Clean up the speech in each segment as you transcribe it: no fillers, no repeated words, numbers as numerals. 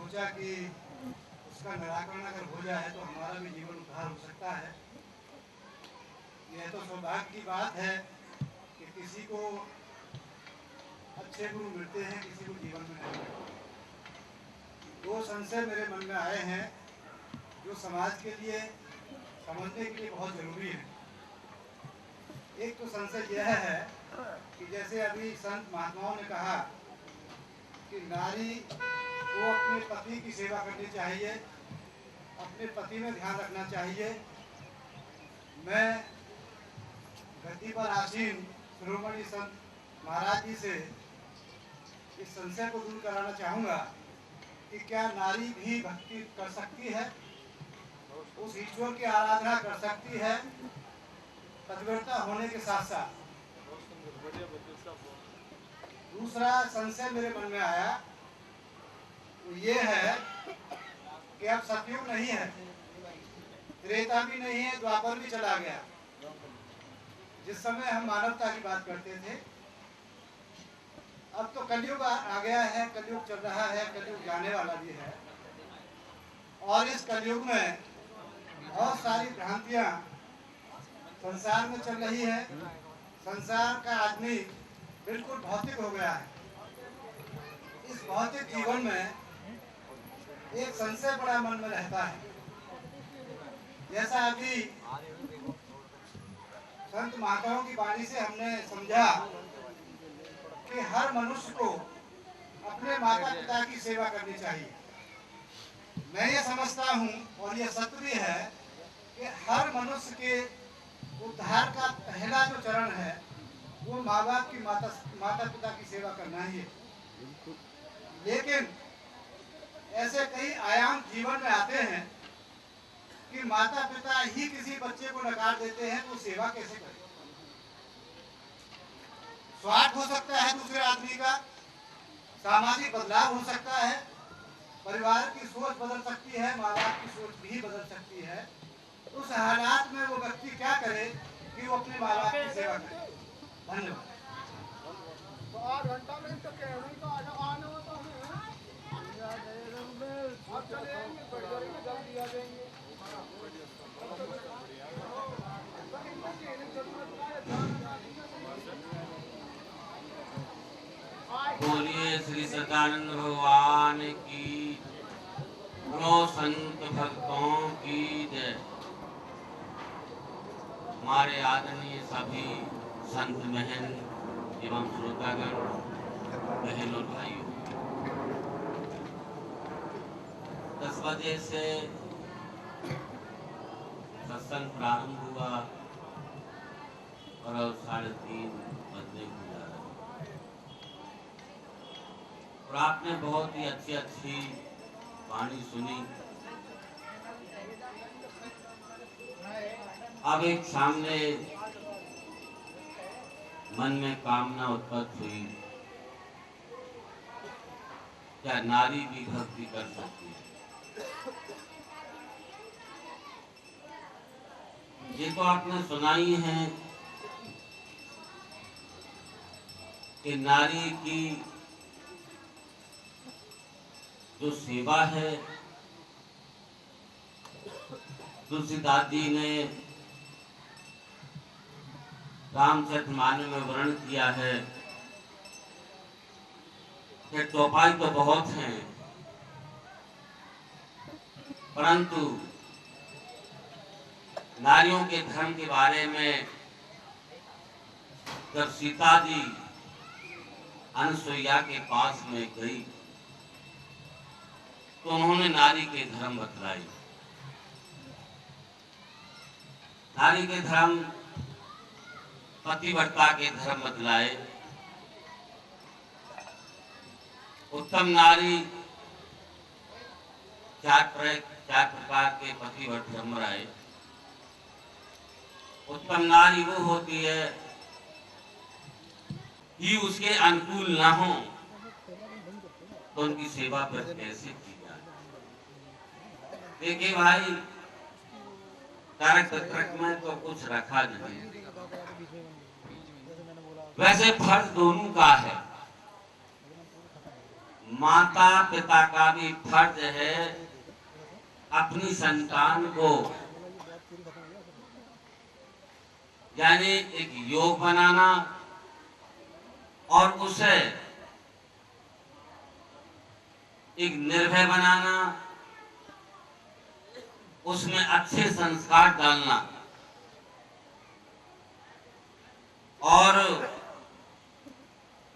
सोचा कि उसका निराकरण अगर हो जाए तो हमारा भी जीवन उद्धार हो सकता है। यह तो सौभाग्य की बात है कि किसी को अच्छे गुरु मिलते हैं, किसी को जीवन में नहीं मिलते। दो संशय मेरे मन में आए हैं जो समाज के लिए समझने के लिए बहुत जरूरी है। एक तो संशय यह है कि जैसे अभी संत महात्माओं ने कहा कि नारी को अपने पति की सेवा करनी चाहिए, अपने पति में ध्यान रखना चाहिए। मैं गद्दी पर आसीन शिरोमणि संत महाराज जी से इस संशय को दूर कराना चाहूँगा कि क्या नारी भी भक्ति कर सकती है, उस ईश्वर की आराधना कर सकती है पतिव्रता होने के साथ साथ। दूसरा संशय मेरे मन में आया वो ये है कि अब सतयुग नहीं है, त्रेता भी नहीं है, द्वापर भी चला गया। जिस समय हम मानवता की बात करते थे, अब तो कलयुग आ गया है, कलयुग चल रहा है, कलयुग जाने वाला भी है। और इस कलयुग में बहुत सारी भ्रांतियां संसार में चल रही है। संसार का आदमी बिल्कुल भौतिक हो गया है। इस भौतिक जीवन में एक संशय बड़ा मन में रहता है। जैसा अभी संत महात्माओं की वाणी से हमने समझा कि हर मनुष्य को अपने माता पिता की सेवा करनी चाहिए। मैं ये समझता हूँ और ये सत्य भी है कि हर मनुष्य के उद्धार का पहला जो चरण है वो माँ बाप की माता पिता की सेवा करना ही है। लेकिन ऐसे कई आयाम जीवन में आते हैं कि माता पिता ही किसी बच्चे को नकार देते हैं तो सेवा कैसे करें। स्वार्थ हो सकता है दूसरे आदमी का, सामाजिक बदलाव हो सकता है, परिवार की सोच बदल सकती है, माँ बाप की सोच भी बदल सकती है। उस हालात में वो व्यक्ति क्या करे कि वो अपने माँ बाप की सेवा करे। धन्यवाद। तो 8 घंटा में तो कहने का आने होता है। अब चलेंगे जल्दी आ जाएंगे। बोलिए श्री सदानंद भगवान की, बोलो संत भक्तों की जय। हमारे आदरणीय सभी संत बहन एवं श्रोतागण, बहन और भाइयों, 10 बजे से सत्संग प्रारंभ हुआ और अब 3:30 बजने को जा रहा है। और आपने बहुत ही अच्छी वाणी सुनी। अब एक सामने मन में कामना उत्पन्न हुई, क्या नारी भी भक्ति कर सकती है? ये तो आपने सुनाई है कि नारी की जो सेवा है, तुलसीदास जी ने रामचरितमानस में वर्णन किया है कि चौपाई तो बहुत हैं, परंतु नारियों के धर्म के बारे में जब सीता जी अनुसुईया के पास में गई तो उन्होंने नारी के धर्म बतलाए। नारी के धर्म, पतिव्रता के धर्म बतलाए। उत्तम नारी 4 प्रकार के पतिव्रत धर्म रहे। उत्तम नारी वो होती है कि उसके अनुकूल ना हो तो उनकी सेवा पर कैसे की जाए। देखिए भाई, तारक में तो कुछ रखा नहीं, वैसे फर्ज दोनों का है। माता पिता का भी फर्ज है अपनी संतान को यानी एक योग बनाना और उसे एक निर्भय बनाना, उसमें अच्छे संस्कार डालना और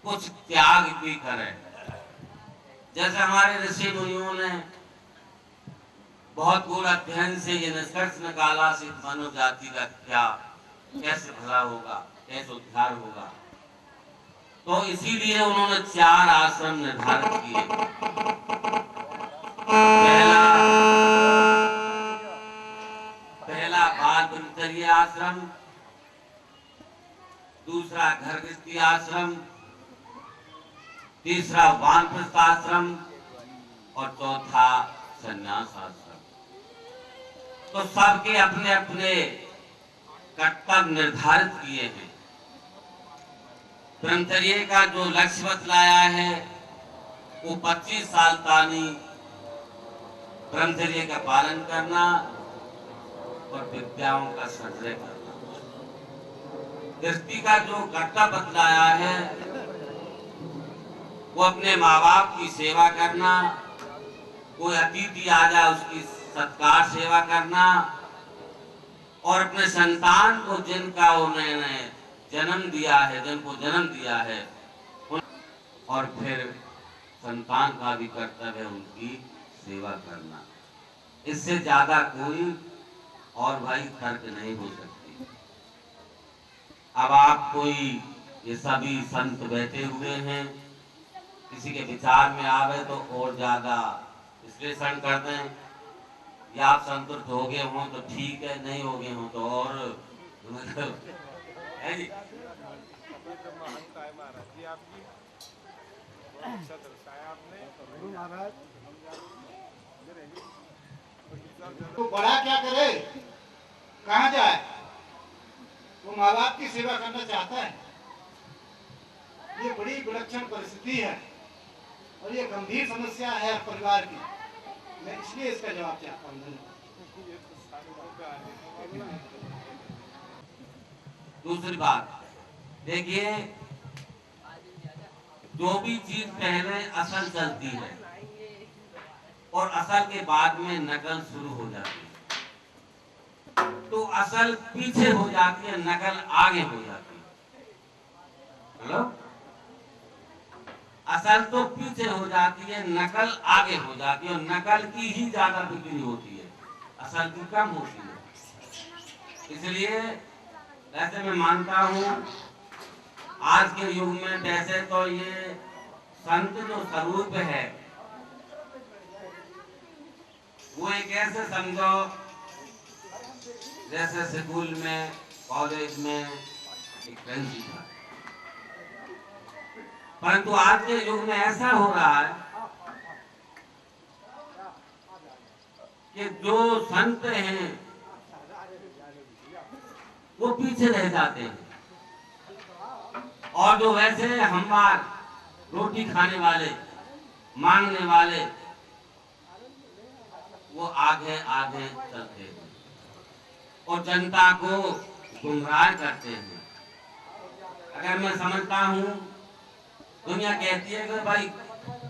कुछ त्याग भी करें। जैसे हमारे ऋषि मुनियों ने बहुत गूढ़ अध्ययन से ये निष्कर्ष निकाला कि मानव जाति का क्या कैसे भला होगा, कैसे उद्धार होगा, तो इसीलिए उन्होंने 4 आश्रम निर्धारित किए। पहला बाल ब्रह्मचर्य आश्रम, दूसरा घर गृहस्थी आश्रम, तीसरा वानप्रस्थ आश्रम और चौथा संन्यास आश्रम। तो सबके अपने अपने कर्तव्य निर्धारित किए हैं। ब्रह्मचर्य का जो लक्ष्य बतलाया है वो 25 साल तानी ब्रह्मचर्य का पालन करना और विद्याओं का संचय करना। गृहस्थी का जो कर्तव्य बतलाया है वो अपने माँ बाप की सेवा करना, कोई अतिथि आ जाए उसकी सत्कार सेवा करना और अपने संतान को जिनका उन्होंने जन्म दिया है, जिनको जन्म दिया है, और फिर संतान का भी कर्तव्य है उनकी सेवा करना। इससे ज्यादा कोई और भाई तर्क नहीं हो सकती। अब आप कोई ये सभी संत बैठे हुए हैं, किसी के विचार में आवे तो और ज्यादा विश्लेषण कर दें, या आप संतुष्ट हो गए हों तो ठीक है, नहीं हो गए हों तो और मतलब है जी। तो बड़ा क्या करे, कहाँ जाए? वो माँ बाप की सेवा करना चाहता है। ये बड़ी विलक्षण परिस्थिति है और ये गंभीर समस्या है परिवार की। मैं इसलिए इसका जवाब चाहता हूँ। दूसरी बात देखिए, जो भी चीज पहले असल चलती है और असल के बाद में नकल शुरू हो जाती है, तो असल पीछे हो जाती है, नकल आगे हो जाती है। हेलो, असल तो पीछे हो जाती है, नकल आगे हो जाती है, और नकल की ही ज्यादा बिक्री होती है, असल की कम होती है। इसलिए वैसे मैं मानता हूँ आज के युग में वैसे तो ये संत जो स्वरूप है वो एक ऐसे समझो जैसे स्कूल में, कॉलेज में एक प्रिंसिपल। परंतु आज के युग में ऐसा हो रहा है कि जो संत हैं वो पीछे रह जाते हैं, और जो वैसे हमार रोटी खाने वाले, मांगने वाले, वो आगे आगे चलते हैं और जनता को गुमराह करते हैं। अगर मैं समझता हूँ, दुनिया कहती है कि भाई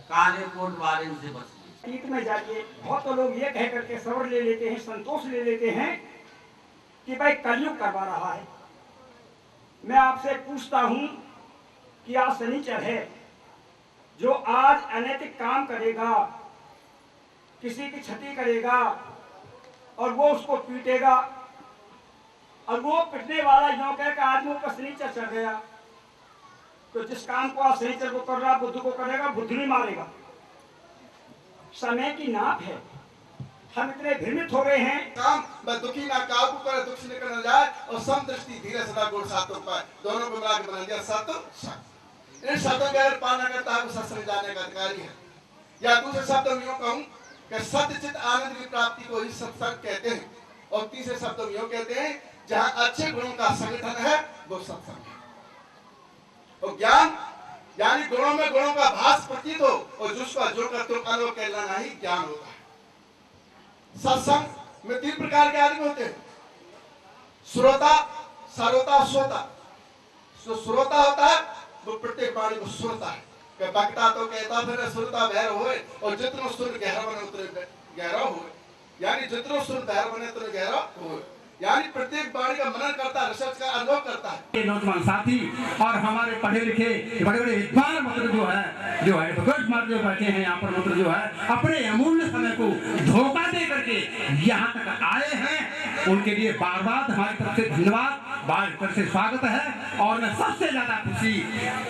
काले कोट वाले से बचिए। अतीत में जाइए, बहुत तो लोग ये कह करके सब्र ले लेते हैं, संतोष ले लेते हैं कि भाई कलयुग करवा रहा है। मैं आपसे पूछता हूं कि आज शनिचर है, जो आज अनैतिक काम करेगा, किसी की क्षति करेगा और वो उसको पीटेगा, और वो पिटने वाला यूं कहे कि आदमी का शनिचर चढ़ गया, तो जिस काम को आज शनिचर को कर रहा बुध को करेगा, बुध नहीं मारेगा। समय की नाप है, हम इतने भ्रमित हो गए हैं। काम मैं दुखी ना काबू करे, दुख से निकल जाए, और समदृष्टि धीरे सदा गुण सातों पाए, दोनों को मिला के बना दिया सत सत। इन शब्दों का अगर पालना करता है वो सत्संग जाने का अधिकारी है। या दूसरे शब्दों में यूँ कहूँ कि सत्यचित आनंद की प्राप्ति को ही सत्संग कहते हैं, और तीसरे शब्दों में यूँ कहते हैं जहाँ अच्छे गुणों का संगठन है वो सत्संग है। और ज्ञान यानी गुणों में गुणों का भास प्रतीत हो, और जो उसका जो कर तुम अनुभव कहलाना ही ज्ञान होता है। सत्संग में 3 प्रकार के आदमी होते हैं, श्रोता, सारोता, श्रोता। जो श्रोता होता है वो प्रत्येक वाणी को सुनता है, कि बकता तो कहता फिर सुनता बहर होए, और जितना सुन गहरा बने उतने गहरा होए, यानी जितना सुन बहर बने उतने गहरा होए, यानी प्रत्येक वाणी का मनन करता है, रिसर्च का अनुभव करता है। नौजवान साथी और हमारे पढ़े लिखे बड़े बड़े विद्वान मतलब जो है एडवोकेट मार जो बैठे हैं यहाँ पर, मतलब जो है अपने अमूल्य समय को धोखा दे करके यहाँ तक आए हैं, उनके लिए बार बार हमारी तरफ से धन्यवाद, बार तरफ से स्वागत है। और मैं सबसे ज्यादा खुशी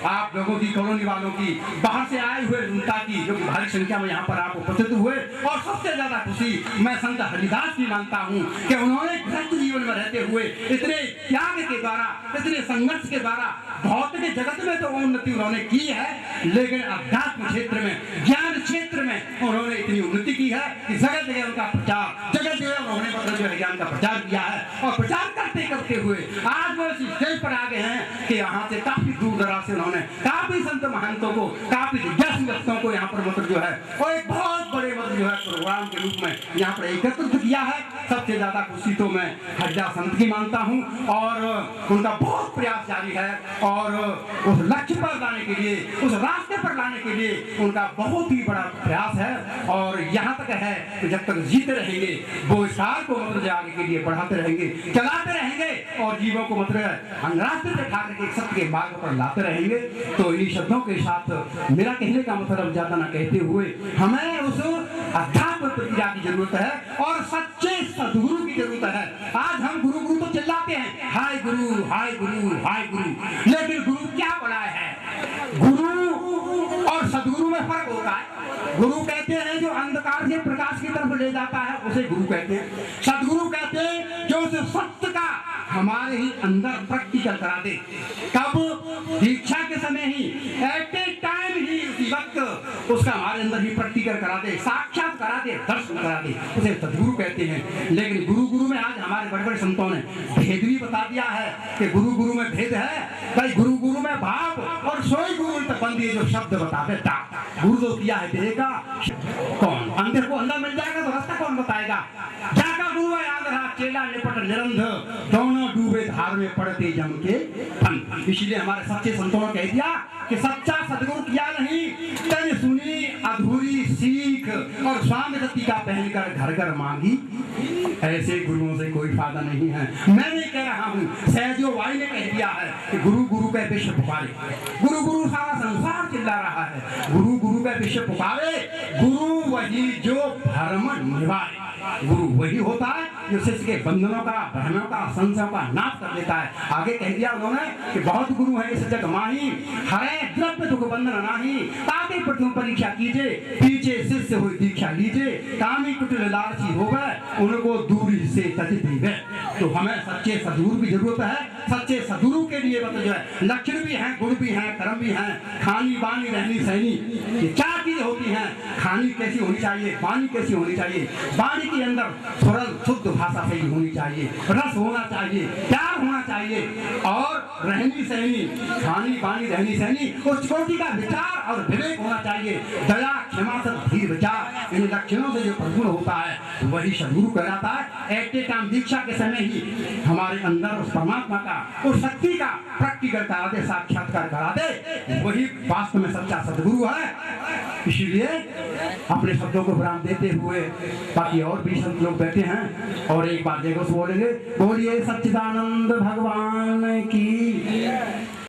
आप लोगों की, कॉलोनी वालों की, बाहर से आए हुए जनता की, जो कि भारी संख्या में यहाँ पर आप उपस्थित हुए, और सबसे ज्यादा खुशी मैं संत हरिदास की मानता हूँ कि उन्होंने जीवन में रहते हुए इतने त्याग के द्वारा, इतने संघर्ष के द्वारा भौतिक जगत में तो उन्नति उन्होंने की है, लेकिन अध्यात्म क्षेत्र में, ज्ञान क्षेत्र में उन्होंने इतनी उन्नति की है कि जगह जगह उनका प्रचार, जगह जगह उन्होंने मतलब जो है ज्ञान का प्रचार किया है। और प्रचार करते करते हुए आज वो इस स्टेज पर आ गए हैं कि यहाँ से काफी दूर दराज से उन्होंने काफी संत महंतों को, काफी जिज्ञासु व्यक्तियों को यहाँ पर मतलब जो है और एक बहुत बड़े मतलब जो है प्रोग्राम के रूप में यहाँ पर एकत्रित किया है। सबसे ज्यादा खुशी तो मैं हरिदास संत की मानता हूँ, और उनका बहुत प्रयास जारी है, और उस लक्ष्य पर लाने के लिए, उस रास्ते पर लाने के लिए उनका बहुत ही बड़ा प्रयास है। और यहाँ तक है कि जब तक जीते रहेंगे वो इस कार्य को मतलब आगे के लिए बढ़ाते रहेंगे, चलाते रहेंगे, और जीवों को मतलब हम रास्ते पे खा करके सत्य के मार्ग पर लाते रहेंगे। तो इन्हीं शब्दों के साथ मेरा कहने का मतलब ज्यादा ना कहते हुए हमें उस अध्यात्म प्रक्रिया की जरूरत है और सच्चे सदगुरु की जरूरत है। आज हम गुरु गुरु तो चिल्लाते हैं, हाय गुरु हाय गुरु हाय गुरु, लेकिन गुरु क्या बड़ा है? गुरु और सदगुरु में फर्क होता है। गुरु कहते हैं जो अंधकार से प्रकाश की तरफ ले जाता है उसे गुरु कहते हैं। सदगुरु कहते हैं जो उस सत्य का हमारे ही अंदर प्रैक्टिकल करा दे। कब? दीक्षा के समय ही, एट ए टाइम ही, उसी वक्त उसका हमारे अंदर ही प्रैक्टिकल करा दे, साक्षात करा दे, दर्शन करा दे, उसे सदगुरु कहते हैं। लेकिन गुरु गुरु में आज हमारे बड़े बड़े संतों ने भेद भी बता दिया है कि गुरु गुरु में भेद है भाई। गुरु गुरु में भाव और सोई गुरु तक बंदी जो शब्द बता देता, गुरु तो किया है देगा कौन? अंधेर को अंधा मिल जाएगा तो रास्ता कौन बताएगा? जाका डूबा याद रहा चेला निपट निरंध, दोनों डूबे धार में पड़ते जम के फन। इसलिए हमारे सच्चे संतों ने कह दिया कि सच्चा सदगुरु किया नहीं, तन सुनी अधूरी सीख और स्वामी रति का पहनकर घर घर मांगी। ऐसे गुरुओं से कोई फायदा नहीं है। मैं नहीं कह रहा हूँ, सहजो वाई ने कह दिया है कि गुरु गुरु का विश्व पुकारे। गुरु गुरु सारा संसार चिल्ला रहा है, गुरु गुरु का विश्व पुकारे। गुरु वही जो भ्रम निवारे, गुरु वही होता है जो शिष्य के बंधनों का, भ्रमों का, संशयों का नाश कर देता है। आगे कह दिया उन्होंने कि बहुत गुरु है इस जग माही, हरे द्रव्य दुख बंधन नाही, ताते प्रथम परीक्षा कीजिए, पीछे शिष्य हुई दीक्षा लीजिए, कामी कुटिल लालची होवे, उनको दूरी से तज दीवे। तो हमें सच्चे सदगुरु की जरूरत है। सच्चे सदगुरु के लिए मतलब जो है लक्षण भी हैं, गुण भी हैं, कर्म भी हैं, खानी बानी रहनी सहनी, ये 4 चीजें होती हैं। खानी कैसी होनी चाहिए, बानी कैसी होनी चाहिए, बानी के अंदर सरल शुद्ध भाषा सही होनी चाहिए, रस होना चाहिए, प्यार होना चाहिए, और रहनी सहनी, खानी बानी रहनी सहनी, उस कोटि का विचार और विवेक होना चाहिए, दया क्षमा धीर विचार। इन लक्षणों से जो परिपूर्ण होता है वही सदगुरु कहलाता है। एक टाइम दीक्षा के समय ही हमारे अंदर उस परमात्मा का, उस शक्ति का प्रैक्टिकल करा दे, साक्षात्कार करा दे, वही वास्तव में सच्चा सदगुरु है। इसीलिए अपने शब्दों को विराम देते हुए, बाकी और भी संत लोग बैठे हैं और एक बार देखो बोलेंगे, बोलिए सच्चिदानंद भगवान की।